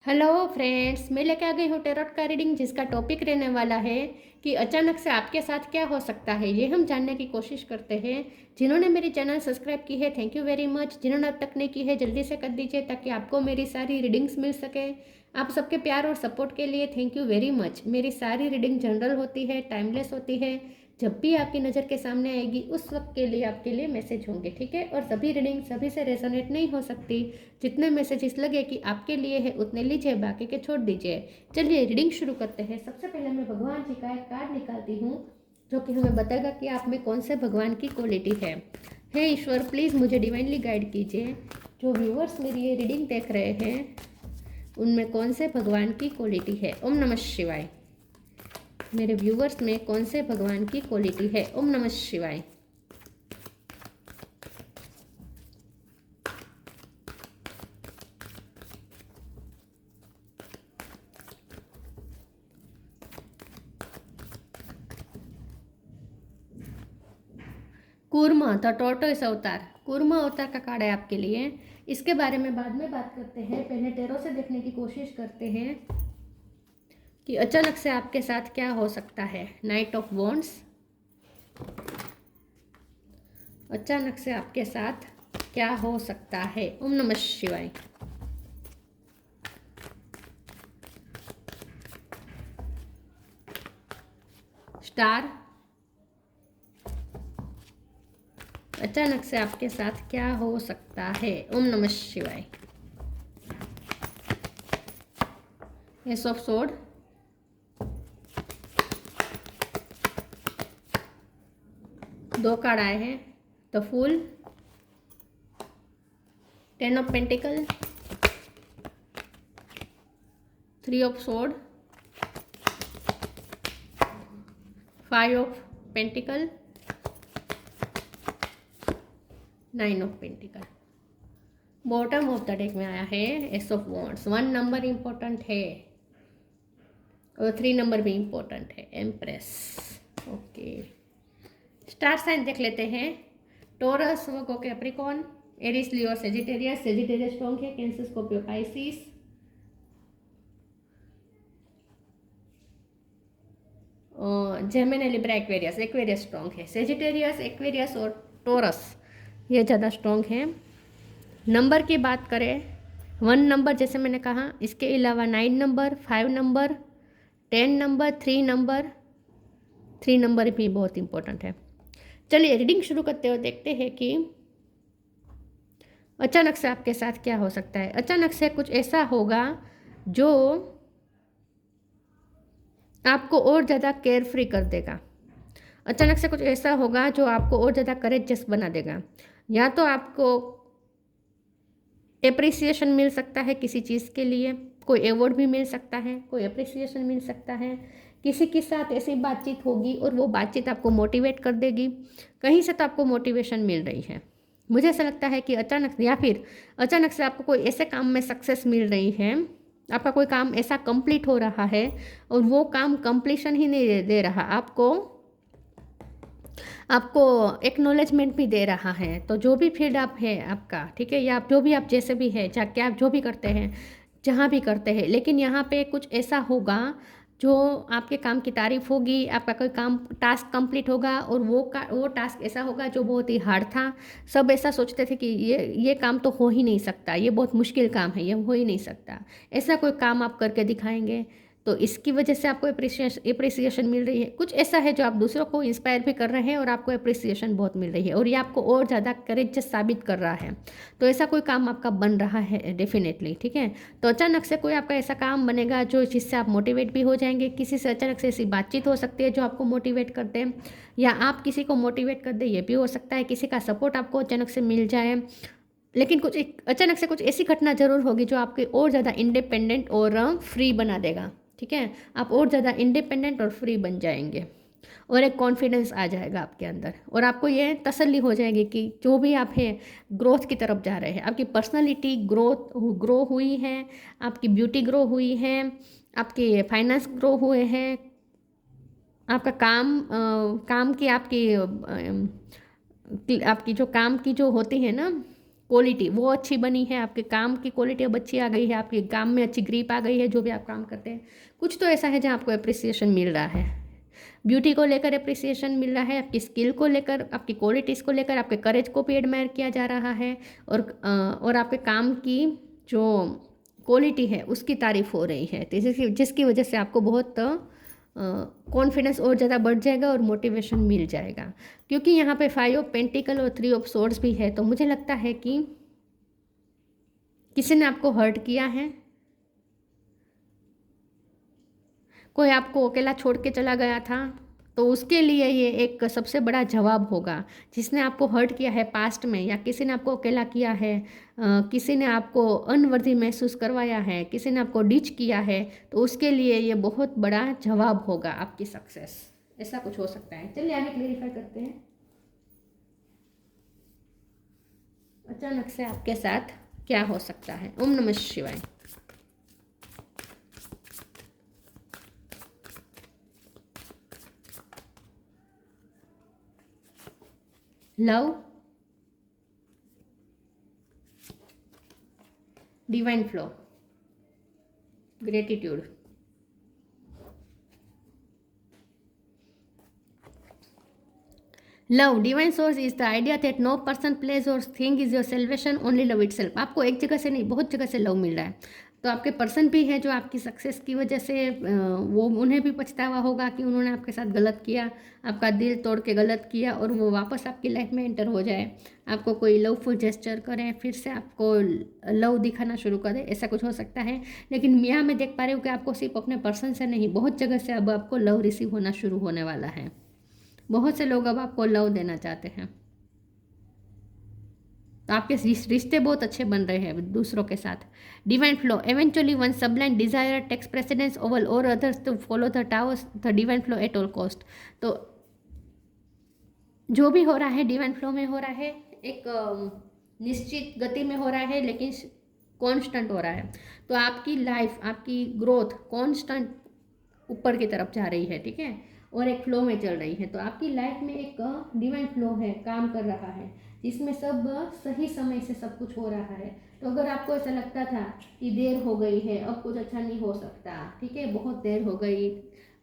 Hello friends, मैं लेके आ गई हूँ टेरोट का रीडिंग जिसका टॉपिक रहने वाला है कि अचानक से आपके साथ क्या हो सकता है। ये हम जानने की कोशिश करते हैं। जिन्होंने मेरी चैनल सब्सक्राइब की है, थैंक यू वेरी मच। जिन्होंने अब तक नहीं की है, जल्दी से कर दीजिए ताकि आपको मेरी सारी रीडिंग्स मिल सके। आप सबके प्यार और सपोर्ट के लिए थैंक यू वेरी मच। मेरी सारी रीडिंग जनरल होती है, टाइमलेस होती है। जब भी आपकी नज़र के सामने आएगी उस वक्त के लिए आपके लिए मैसेज होंगे, ठीक है। और सभी रीडिंग सभी से रेजोनेट नहीं हो सकती। जितने मैसेजेस लगे कि आपके लिए है उतने लीजिए, बाकी के छोड़ दीजिए। चलिए रीडिंग शुरू करते हैं। सबसे पहले मैं भगवान जी का एक कार्ड निकालती हूँ जो कि हमें बताएगा कि आप में कौन से भगवान की क्वालिटी है। हे ईश्वर, प्लीज़ मुझे डिवाइनली गाइड कीजिए। जो व्यूअर्स मेरी ये रीडिंग देख रहे हैं उनमें कौन से भगवान की क्वालिटी है। ओम नमः शिवाय। मेरे व्यूअर्स में कौन से भगवान की क्वालिटी है। ओम नमः शिवाय। कूर्मा द टॉर्टोइस अवतार, कूर्मा अवतार का कार्ड है आपके लिए। इसके बारे में बाद में बात करते हैं, पहले टेरो से देखने की कोशिश करते हैं कि अचानक से आपके साथ क्या हो सकता है। नाइट ऑफ वॉन्ड्स, अचानक से आपके साथ क्या हो सकता है। ओम नमः शिवाय। स्टार, अचानक से आपके साथ क्या हो सकता है। ओम नमः शिवाय। एस ऑफ सोर्ड, दो कार्ड आए हैं। The fool, ten of pentacle, three of sword, five of pentacle, nine of pentacle. Bottom of the deck में आया है ace of wands. One number important है और थ्री नंबर भी इंपॉर्टेंट है। Empress, okay. स्टार साइन देख लेते हैं। Taurus, Virgo, Capricorn, Aries, Leo, Sagittarius. Sagittarius strong है। Cancer, Scorpio, Pisces. Gemini, Libra, Aquarius. Aquarius strong है। सेजिटेरियस, एक्वेरियस और टोरस ये ज़्यादा स्ट्रॉन्ग है। नंबर की बात करें, वन नंबर जैसे मैंने कहा, इसके अलावा nine number, five number, ten number, three number भी बहुत इंपॉर्टेंट है। चलिए रीडिंग शुरू करते हुए देखते हैं कि अचानक से आपके साथ क्या हो सकता है। अचानक से कुछ ऐसा होगा जो आपको और ज़्यादा केयर फ्री कर देगा। अचानक से कुछ ऐसा होगा जो आपको और ज़्यादा करेजियस बना देगा। या तो आपको एप्रिसिएशन मिल सकता है किसी चीज़ के लिए, कोई अवार्ड भी मिल सकता है, कोई एप्रिसिएशन मिल सकता है। किसी के साथ ऐसी बातचीत होगी और वो बातचीत आपको मोटिवेट कर देगी। कहीं से तो आपको मोटिवेशन मिल रही है। मुझे ऐसा लगता है कि अचानक, या फिर अचानक से आपको कोई ऐसे काम में सक्सेस मिल रही है। आपका कोई काम ऐसा कंप्लीट हो रहा है और वो काम कंप्लीशन ही नहीं दे रहा, आपको आपको एक्नॉलेजमेंट भी दे रहा है। तो जो भी फील्ड आप है आपका, ठीक है, या आप जो भी, आप जैसे भी है, चाहे क्या आप जो भी करते हैं, जहाँ भी करते हैं, लेकिन यहाँ पे कुछ ऐसा होगा जो आपके काम की तारीफ होगी। आपका कोई काम टास्क कंप्लीट होगा और वो टास्क ऐसा होगा जो बहुत ही हार्ड था। सब ऐसा सोचते थे कि ये काम तो हो ही नहीं सकता, ये बहुत मुश्किल काम है, ये हो ही नहीं सकता। ऐसा कोई काम आप करके दिखाएंगे तो इसकी वजह से आपको एप्रिसिएशन मिल रही है। कुछ ऐसा है जो आप दूसरों को इंस्पायर भी कर रहे हैं और आपको एप्रिसिएशन बहुत मिल रही है और ये आपको और ज़्यादा करेजियस साबित कर रहा है। तो ऐसा कोई काम आपका बन रहा है डेफिनेटली, ठीक है। तो अचानक से कोई आपका ऐसा काम बनेगा जो जिससे आप मोटिवेट भी हो जाएंगे। किसी से अचानक से ऐसी बातचीत हो सकती है जो आपको मोटिवेट कर दे, या आप किसी को मोटिवेट कर दे, ये भी हो सकता है। किसी का सपोर्ट आपको अचानक से मिल जाए। लेकिन कुछ अचानक से कुछ ऐसी घटना जरूर होगी जो आपके और ज़्यादा इंडिपेंडेंट और फ्री बना देगा, ठीक है। आप और ज़्यादा इंडिपेंडेंट और फ्री बन जाएंगे और एक कॉन्फिडेंस आ जाएगा आपके अंदर और आपको ये तसल्ली हो जाएगी कि जो भी आप हैं ग्रोथ की तरफ जा रहे हैं। आपकी पर्सनालिटी ग्रो हुई है, आपकी ब्यूटी ग्रो हुई है, आपके फाइनेंस ग्रो हुए हैं, आपका काम की आपकी जो काम की जो होती है ना क्वालिटी वो अच्छी बनी है, आपके काम की क्वालिटी अब अच्छी आ गई है, आपके काम में अच्छी ग्रिप आ गई है, जो भी आप काम करते हैं। कुछ तो ऐसा है जहाँ आपको अप्रिसिएशन मिल रहा है, ब्यूटी को लेकर अप्रिसिएशन मिल रहा है, आपकी स्किल को लेकर, आपकी क्वालिटीज़ को लेकर, आपके करेज को भी एडमायर किया जा रहा है, और आपके काम की जो क्वालिटी है उसकी तारीफ हो रही है। तो जिसकी वजह से आपको बहुत कॉन्फिडेंस और ज़्यादा बढ़ जाएगा और मोटिवेशन मिल जाएगा। क्योंकि यहाँ पे 5 ऑफ पेंटिकल और 3 ऑफ सोर्ड्स भी है, तो मुझे लगता है कि किसी ने आपको हर्ट किया है, कोई आपको अकेला छोड़ के चला गया था, तो उसके लिए ये एक सबसे बड़ा जवाब होगा। जिसने आपको हर्ट किया है पास्ट में, या किसी ने आपको अकेला किया है, किसी ने आपको अनवर्दी महसूस करवाया है, किसी ने आपको डिच किया है, तो उसके लिए ये बहुत बड़ा जवाब होगा आपकी सक्सेस। ऐसा कुछ हो सकता है। चलिए आगे क्लेरिफाई करते हैं। अचानक से आपके साथ क्या हो सकता है। ओम नमः शिवाय। Love, divine flow, gratitude. Love, divine source is the idea that no person place or thing is your salvation, only love itself. आपको एक जगह से नहीं, बहुत जगह से लव मिल रहा है। तो आपके पर्सन भी है जो आपकी सक्सेस की वजह से वो उन्हें भी पछतावा होगा कि उन्होंने आपके साथ गलत किया, आपका दिल तोड़ के गलत किया, और वो वापस आपकी लाइफ में एंटर हो जाए, आपको कोई लवफुल जेस्चर करे, फिर से आपको लव दिखाना शुरू करे। ऐसा कुछ हो सकता है। लेकिन यहाँ मैं देख पा रही हूँ कि आपको सिर्फ अपने पर्सन से नहीं, बहुत जगह से अब आपको लव रिसीव होना शुरू होने वाला है। बहुत से लोग अब आपको लव देना चाहते हैं। तो आपके रिश्ते बहुत अच्छे बन रहे हैं दूसरों के साथ। Divine flow, eventually one sublime desire takes precedence over all others to follow the towers the divine flow at all cost. तो जो भी हो रहा है डिवाइन फ्लो में हो रहा है, एक निश्चित गति में हो रहा है, लेकिन कॉन्स्टेंट हो रहा है। तो आपकी लाइफ, आपकी ग्रोथ कॉन्स्टेंट ऊपर की तरफ जा रही है, ठीक है, और एक फ्लो में चल रही है। तो आपकी लाइफ में एक डिवाइन फ्लो है, काम कर रहा है, जिसमें सब सही समय से सब कुछ हो रहा है। तो अगर आपको ऐसा लगता था कि देर हो गई है, अब कुछ अच्छा नहीं हो सकता, ठीक है, बहुत देर हो गई,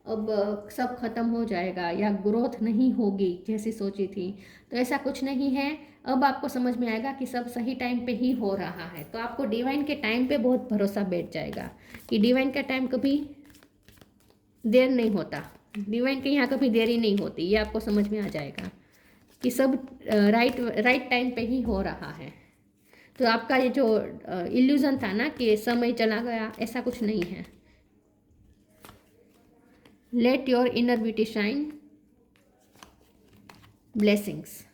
अब सब खत्म हो जाएगा, या ग्रोथ नहीं होगी जैसी सोची थी, तो ऐसा कुछ नहीं है। अब आपको समझ में आएगा कि सब सही टाइम पे ही हो रहा है। तो आपको डिवाइन के टाइम पे बहुत भरोसा बैठ जाएगा कि डिवाइन का टाइम कभी देर नहीं होता, डिवाइन के यहाँ कभी देरी नहीं होती। ये आपको समझ में आ जाएगा कि सब राइट टाइम पे ही हो रहा है। तो आपका ये जो इल्यूजन था ना कि समय चला गया, ऐसा कुछ नहीं है। Let your inner beauty shine, blessings.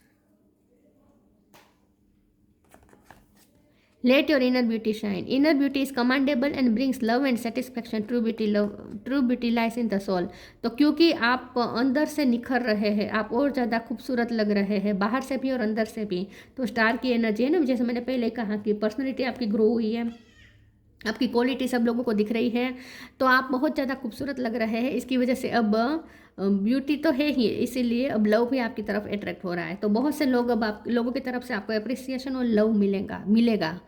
Let your inner beauty shine. Inner beauty is commendable and brings love and satisfaction. True beauty lies in the soul. तो क्योंकि आप अंदर से निखर रहे हैं, आप और ज़्यादा खूबसूरत लग रहे हैं, बाहर से भी और अंदर से भी। तो स्टार की एनर्जी है ना, जैसे मैंने पहले कहा कि पर्सनैलिटी आपकी ग्रो हुई है, आपकी क्वालिटी सब लोगों को दिख रही है, तो आप बहुत ज़्यादा खूबसूरत लग रहे हैं। इसकी वजह से अब ब्यूटी तो है ही, इसीलिए अब लव भी आपकी तरफ अट्रैक्ट हो रहा है। तो बहुत से लोग अब आप लोगों की तरफ से आपको अप्रिसिएशन और लव मिलेगा।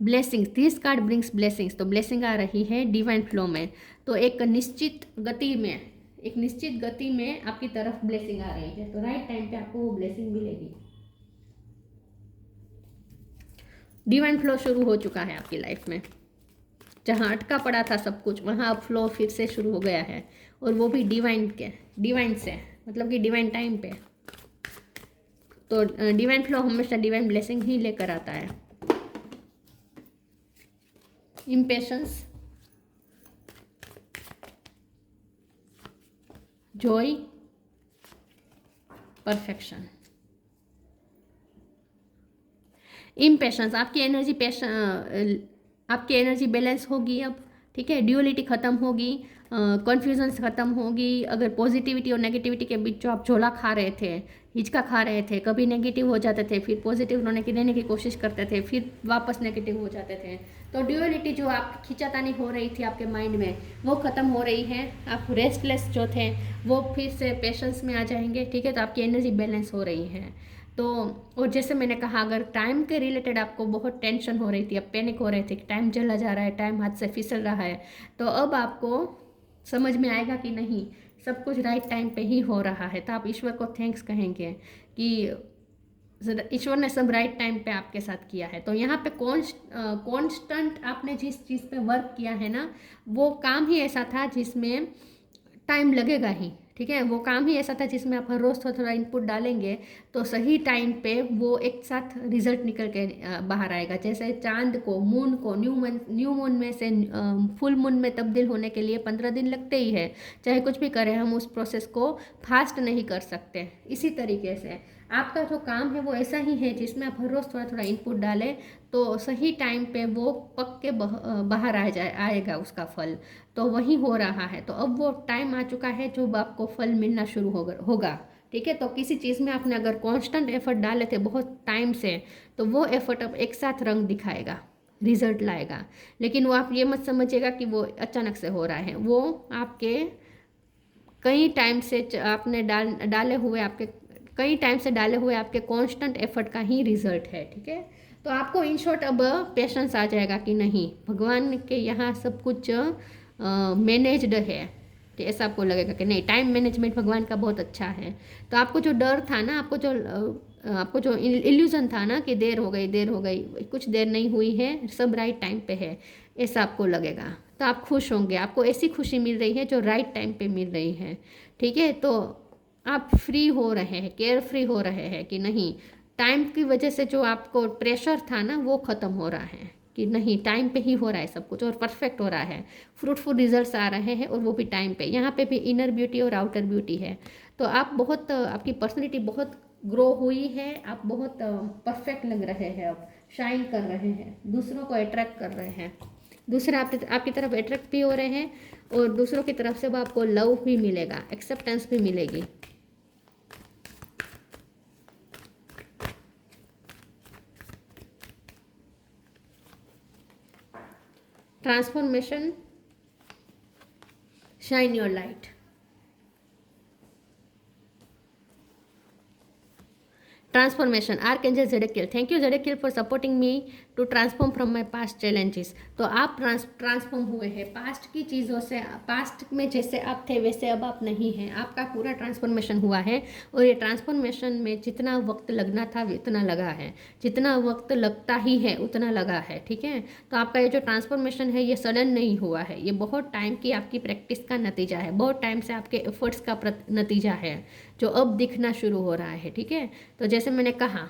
Blessings, this card brings blessings. तो ब्लेसिंग आ रही है डिवाइन फ्लो में। तो एक निश्चित गति में आपकी तरफ ब्लेसिंग आ रही है। तो राइट टाइम पे आपको वो ब्लेसिंग मिलेगी। डिवाइन फ्लो शुरू हो चुका है आपकी लाइफ में। जहाँ अटका पड़ा था सब कुछ, वहाँ अब फ्लो फिर से शुरू हो गया है, और वो भी डिवाइन से, मतलब कि डिवाइन टाइम पे। तो डिवाइन फ्लो हमेशा डिवाइन ब्लेसिंग ही लेकर आता है। Impatience, Joy, perfection. इम्पेशंस, आपकी एनर्जी बैलेंस होगी अब, ठीक है, ड्यूअलिटी ख़त्म होगी, कन्फ्यूजन ख़त्म होगी। अगर पॉजिटिविटी और नेगेटिविटी के बीच जो आप झोला खा रहे थे, हिचका खा रहे थे, कभी नेगेटिव हो जाते थे, फिर पॉजिटिव रहने की कोशिश करते थे, फिर वापस नेगेटिव हो जाते थे, तो ड्यूअलिटी जो आप खींचातानी हो रही थी आपके माइंड में, वो ख़त्म हो रही है। आप रेस्टलेस जो थे वो फिर से पेशेंस में आ जाएंगे, ठीक है। तो आपकी एनर्जी बैलेंस हो रही है। तो और जैसे मैंने कहा, अगर टाइम के रिलेटेड आपको बहुत टेंशन हो रही थी, अब पैनिक हो रहे थे कि टाइम चला जा रहा है, टाइम हाथ से फिसल रहा है, तो अब आपको समझ में आएगा कि नहीं, सब कुछ राइट टाइम पे ही हो रहा है। तो आप ईश्वर को थैंक्स कहेंगे कि ईश्वर ने सब राइट टाइम पे आपके साथ किया है। तो यहाँ पे कॉन्स्टेंट आपने जिस चीज़ पे वर्क किया है ना, वो काम ही ऐसा था जिसमें टाइम लगेगा ही, ठीक है। वो काम ही ऐसा था जिसमें आप हर रोज़ थोड़ा थोड़ा इनपुट डालेंगे तो सही टाइम पे वो एक साथ रिजल्ट निकल के बाहर आएगा। जैसे चांद को, मून को न्यू मून में से फुल मून में तब्दील होने के लिए 15 दिन लगते ही है। चाहे कुछ भी करें, हम उस प्रोसेस को फास्ट नहीं कर सकते। इसी तरीके से आपका जो काम है वो ऐसा ही है जिसमें आप हर रोज़ थोड़ा थोड़ा इनपुट डालें तो सही टाइम पे वो पक के बाहर आएगा उसका फल। तो वही हो रहा है। तो अब वो टाइम आ चुका है जो आपको फल मिलना शुरू होगा, ठीक है। तो किसी चीज़ में आपने अगर कांस्टेंट एफर्ट डाले थे बहुत टाइम से, तो वो एफर्ट अब एक साथ रंग दिखाएगा, रिजल्ट लाएगा। लेकिन वो आप ये मत समझिएगा कि वो अचानक से हो रहा है। वो आपके कई टाइम से आपने डाले हुए आपके कई टाइम से डाले हुए आपके कांस्टेंट एफर्ट का ही रिजल्ट है, ठीक है। तो आपको इन शॉर्ट अब पेशेंस आ जाएगा कि नहीं, भगवान के यहाँ सब कुछ मैनेज्ड है। तो ऐसा आपको लगेगा कि नहीं, टाइम मैनेजमेंट भगवान का बहुत अच्छा है। तो आपको जो डर था ना, आपको जो इल्यूजन था ना कि देर हो गई, कुछ देर नहीं हुई है, सब राइट टाइम पे है, ऐसा आपको लगेगा। तो आप खुश होंगे, आपको ऐसी खुशी मिल रही है जो राइट टाइम पे मिल रही है, ठीक है। तो आप फ्री हो रहे हैं, केयर फ्री हो रहे हैं कि नहीं, टाइम की वजह से जो आपको प्रेशर था ना वो ख़त्म हो रहा है कि नहीं, टाइम पे ही हो रहा है सब कुछ और परफेक्ट हो रहा है, फ्रूटफुल रिजल्ट्स आ रहे हैं और वो भी टाइम पे। यहाँ पे भी इनर ब्यूटी और आउटर ब्यूटी है। तो आप बहुत, आपकी पर्सनैलिटी बहुत ग्रो हुई है, आप बहुत परफेक्ट लग रहे हैं, अब शाइन कर रहे हैं, दूसरों को अट्रैक्ट कर रहे हैं, दूसरे आपकी तरफ अट्रैक्ट भी हो रहे हैं और दूसरों की तरफ से अब आपको लव भी मिलेगा, एक्सेप्टेंस भी मिलेगी। Transformation, shine your light. Transformation, archangel Zadkiel, thank you Zadkiel for supporting me to transform from my past challenges. तो आप ट्रांसफॉर्म हुए हैं पास्ट की चीज़ों से। पास्ट में जैसे आप थे वैसे अब आप नहीं हैं, आपका पूरा ट्रांसफॉर्मेशन हुआ है। और ये ट्रांसफॉर्मेशन में जितना वक्त लगना था उतना लगा है, जितना वक्त लगता ही है उतना लगा है, ठीक है। तो आपका ये जो ट्रांसफॉर्मेशन है ये सडन नहीं हुआ है, ये बहुत टाइम की आपकी प्रैक्टिस का नतीजा है, बहुत टाइम से आपके एफर्ट्स का नतीजा है जो अब दिखना शुरू हो रहा है, ठीक है। तो जैसे मैंने कहा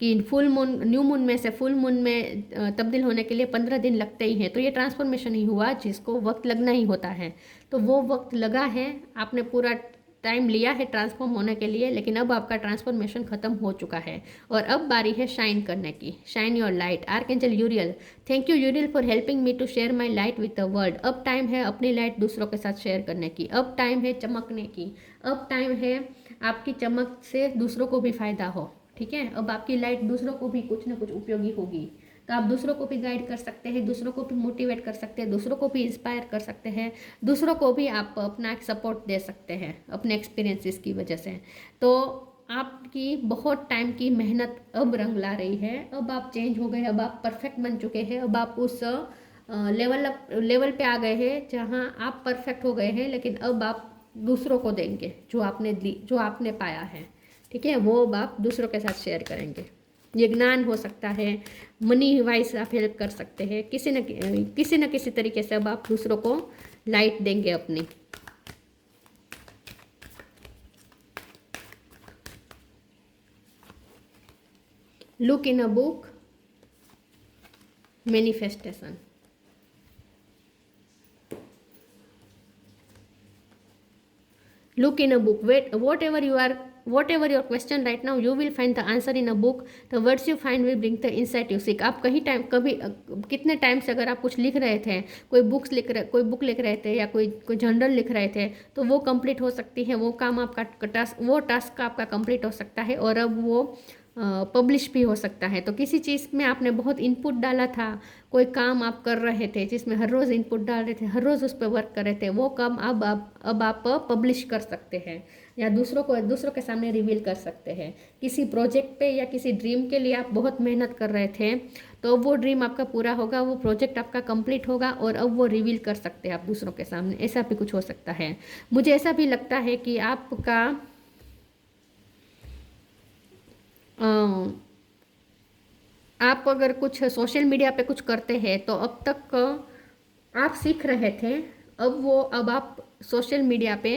कि फुल मून, न्यू मून में से फुल मून में तब्दील होने के लिए 15 दिन लगते ही हैं। तो ये ट्रांसफॉर्मेशन ही हुआ जिसको वक्त लगना ही होता है। तो वो वक्त लगा है, आपने पूरा टाइम लिया है ट्रांसफॉर्म होने के लिए, लेकिन अब आपका ट्रांसफॉर्मेशन खत्म हो चुका है और अब बारी है शाइन करने की। Shine your light, archangel Uriel, thank you Uriel for helping me to share my light with the world. अब टाइम है अपनी लाइट दूसरों के साथ शेयर करने की, अब टाइम है चमकने की, अब टाइम है आपकी चमक से दूसरों को भी फायदा हो, ठीक है। अब आपकी लाइट दूसरों को भी कुछ ना कुछ उपयोगी होगी। तो आप दूसरों को भी गाइड कर सकते हैं, दूसरों को भी मोटिवेट कर सकते हैं, दूसरों को भी इंस्पायर कर सकते हैं, दूसरों को भी आप अपना सपोर्ट दे सकते हैं अपने एक्सपीरियंसेस की वजह से। तो आपकी बहुत टाइम की मेहनत अब रंग ला रही है, अब आप चेंज हो गए, अब आप परफेक्ट बन चुके हैं, अब आप उस लेवल पे आ गए हैं जहाँ आप परफेक्ट हो गए हैं। लेकिन अब आप दूसरों को देंगे जो आपने पाया है, ठीक है, वो आप दूसरों के साथ शेयर करेंगे। ये ज्ञान हो सकता है, मनी वाइज आप हेल्प कर सकते हैं, किसी न किसी तरीके से अब आप दूसरों को लाइट देंगे अपनी। Look in a book, manifestation. Look in a book. Whatever your question right now, you will find the answer in a book. The words you find will bring the insight you seek. आप कितने time से अगर आप कुछ लिख रहे थे, कोई बुक लिख रहे थे या कोई जर्नल लिख रहे थे, तो वो कंप्लीट हो सकती है, वो काम आपका वो टास्क आपका कंप्लीट हो सकता है। और अब वो पब्लिश भी हो सकता है। तो किसी चीज़ में आपने बहुत इनपुट डाला था, कोई काम आप कर रहे थे जिसमें हर रोज़ इनपुट डाल रहे थे, हर रोज़ उस पर वर्क कर रहे थे, वो काम अब आप पब्लिश कर सकते हैं या दूसरों के सामने रिवील कर सकते हैं। किसी प्रोजेक्ट पे या किसी ड्रीम के लिए आप बहुत मेहनत कर रहे थे, तो वो ड्रीम आपका पूरा होगा, वो प्रोजेक्ट आपका कंप्लीट होगा और अब वो रिवील कर सकते हैं आप दूसरों के सामने। ऐसा भी कुछ हो सकता है। मुझे ऐसा भी लगता है कि आपका आप अगर कुछ सोशल मीडिया पे कुछ करते हैं तो अब तक आप सीख रहे थे, अब आप सोशल मीडिया पे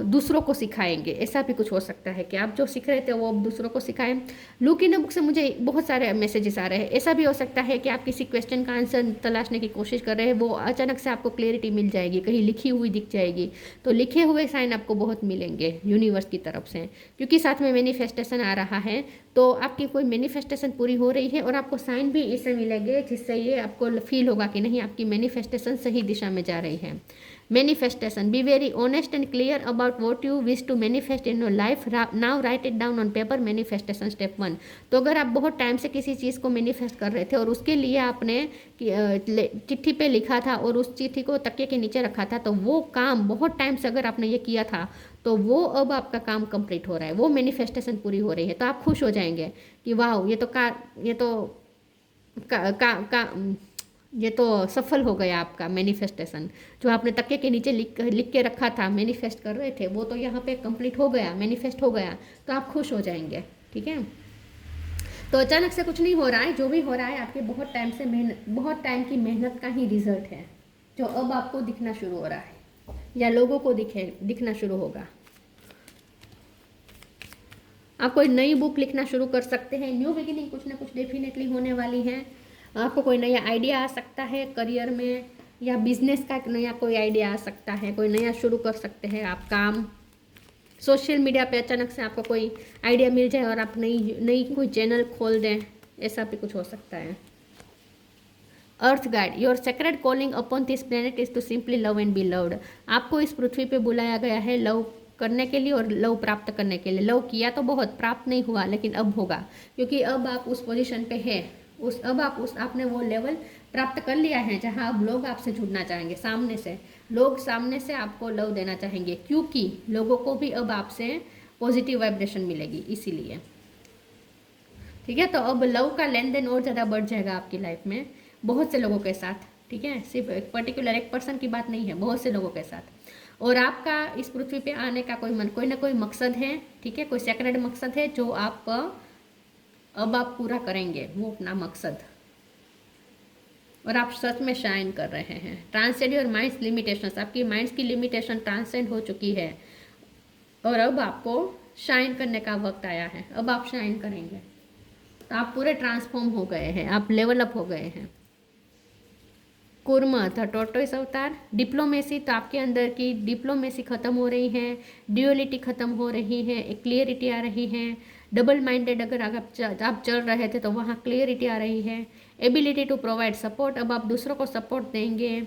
दूसरों को सिखाएंगे। ऐसा भी कुछ हो सकता है कि आप जो सीख रहे थे वो अब दूसरों को सिखाएं। लुक इन अ बुक से मुझे बहुत सारे मैसेजेस आ रहे हैं। ऐसा भी हो सकता है कि आप किसी क्वेश्चन का आंसर तलाशने की कोशिश कर रहे हैं, वो अचानक से आपको क्लैरिटी मिल जाएगी, कहीं लिखी हुई दिख जाएगी। तो लिखे हुए साइन आपको बहुत मिलेंगे यूनिवर्स की तरफ से, क्योंकि साथ में मैनिफेस्टेशन आ रहा है। तो आपकी कोई मैनिफेस्टेशन पूरी हो रही है और आपको साइन भी इससे मिलेंगे, जिससे ये आपको फील होगा कि नहीं, आपकी मैनिफेस्टेशन सही दिशा में जा रही है। Manifestation, be very honest and clear about what you wish to manifest in your life, now write it down on paper. Manifestation step 1। तो अगर आप बहुत टाइम से किसी चीज़ को मैनिफेस्ट कर रहे थे और उसके लिए आपने चिट्ठी पे लिखा था और उस चिट्ठी को तकिए के नीचे रखा था, तो वो काम बहुत टाइम से अगर आपने ये किया था, तो वो अब आपका काम कंप्लीट हो रहा है, वो मैनिफेस्टेशन पूरी हो रही है। तो आप खुश हो जाएंगे कि वाह, ये तो सफल हो गया आपका मैनिफेस्टेशन। जो आपने तकिए के नीचे लिख के रखा था, मैनिफेस्ट कर रहे थे, वो तो यहाँ पे कंप्लीट हो गया, मैनिफेस्ट हो गया। तो आप खुश हो जाएंगे। ठीक है। तो अचानक से कुछ नहीं हो रहा है, जो भी हो रहा है आपके बहुत टाइम की मेहनत का ही रिजल्ट है, जो अब आपको दिखना शुरू हो रहा है या लोगों को दिखना शुरू होगा। आप कोई नई बुक लिखना शुरू कर सकते हैं। न्यू बिगिनिंग कुछ ना कुछ डेफिनेटली होने वाली है। आपको कोई नया आइडिया आ सकता है करियर में, या बिजनेस का नया कोई आइडिया आ सकता है, कोई नया शुरू कर सकते हैं आप काम। सोशल मीडिया पे अचानक से आपको कोई आइडिया मिल जाए और आप नई कोई चैनल खोल दें, ऐसा भी कुछ हो सकता है। Earth guide, your sacred calling upon this planet is to simply love and be loved. आपको इस पृथ्वी पे बुलाया गया है लव करने के लिए और लव प्राप्त करने के लिए। लव किया तो बहुत, प्राप्त नहीं हुआ, लेकिन अब होगा, क्योंकि अब आप उस पोजीशन पे है, आपने वो लेवल प्राप्त कर लिया है जहां अब लोग आपसे जुड़ना चाहेंगे। लोग सामने से आपको लव देना चाहेंगे, क्योंकि लोगों को भी अब आपसे पॉजिटिव वाइब्रेशन मिलेगी, इसीलिए। ठीक है। तो अब लव का लेन देन और ज़्यादा बढ़ जाएगा आपकी लाइफ में, बहुत से लोगों के साथ। ठीक है। सिर्फ एक पर्टिकुलर एक पर्सन की बात नहीं है, बहुत से लोगों के साथ। और आपका इस पृथ्वी पे आने का कोई ना कोई मकसद है। ठीक है। कोई सेक्रेड मकसद है जो अब आप पूरा करेंगे, वो अपना मकसद। और आप सच में शाइन कर रहे हैं। ट्रांसेंड योर माइंड्स लिमिटेशंस, आपकी माइंड्स की लिमिटेशन ट्रांसेंड हो चुकी है और अब आपको शाइन करने का वक्त आया है। अब आप शाइन करेंगे। तो आप पूरे ट्रांसफॉर्म हो गए हैं, आप लेवल अप हो गए हैं। कुर्मा था टोटोइस अवतार। डिप्लोमेसी, तो आपके अंदर की डिप्लोमेसी ख़त्म हो रही है, ड्यूअलिटी ख़त्म हो रही है, एक क्लियरिटी आ रही है। डबल माइंडेड अगर आप चल रहे थे तो वहाँ क्लियरिटी आ रही है। एबिलिटी टू प्रोवाइड सपोर्ट, अब आप दूसरों को सपोर्ट देंगे।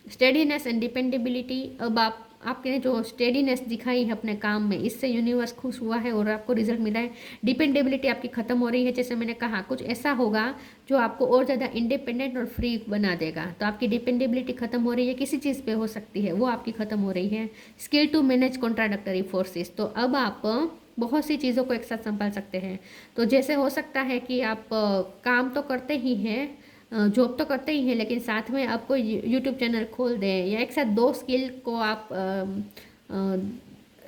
स्टेडीनेस एंड डिपेंडेबिलिटी, अब आपने जो स्टेडीनेस दिखाई है अपने काम में, इससे यूनिवर्स खुश हुआ है और आपको रिजल्ट मिला है। डिपेंडेबिलिटी आपकी ख़त्म हो रही है। जैसे मैंने कहा, कुछ ऐसा होगा जो आपको और ज़्यादा इंडिपेंडेंट और फ्री बना देगा। तो आपकी डिपेंडेबिलिटी ख़त्म हो रही है, किसी चीज़ पे हो सकती है, वो आपकी ख़त्म हो रही है। स्किल टू मैनेज कॉन्ट्राडक्टरी फोर्सेस, तो अब आप बहुत सी चीज़ों को एक साथ संभाल सकते हैं। तो जैसे हो सकता है कि आप काम तो करते ही हैं, जॉब तो करते ही हैं, लेकिन साथ में आप कोई यूट्यूब चैनल खोल दें, या एक साथ दो स्किल को आप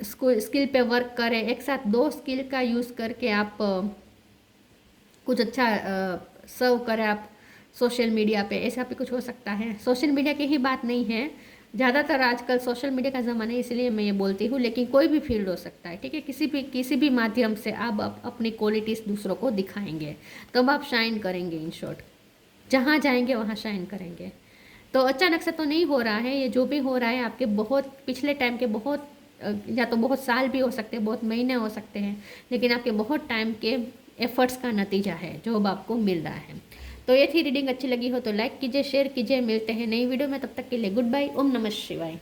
स्किल पे वर्क करें। एक साथ दो स्किल का यूज़ करके आप कुछ अच्छा सर्व करें आप सोशल मीडिया पे, ऐसा भी कुछ हो सकता है। सोशल मीडिया की ही बात नहीं है, ज़्यादातर आजकल सोशल मीडिया का ज़माना है, इसलिए मैं ये बोलती हूँ, लेकिन कोई भी फील्ड हो सकता है। ठीक है। किसी भी माध्यम से आप अपनी क्वालिटीज़ दूसरों को दिखाएंगे, तब आप शाइन करेंगे। इन शॉर्ट, जहाँ जाएंगे वहाँ शाइन करेंगे। तो अचानक से तो नहीं हो रहा है, ये जो भी हो रहा है आपके बहुत पिछले टाइम के या तो बहुत साल भी हो सकते हैं, बहुत महीने हो सकते हैं, लेकिन आपके बहुत टाइम के एफर्ट्स का नतीजा है जो अब आपको मिल रहा है। तो ये थी रीडिंग। अच्छी लगी हो तो लाइक कीजिए, शेयर कीजिए। मिलते हैं नई वीडियो में, तब तक के लिए गुड बाय। ओम नमः शिवाय।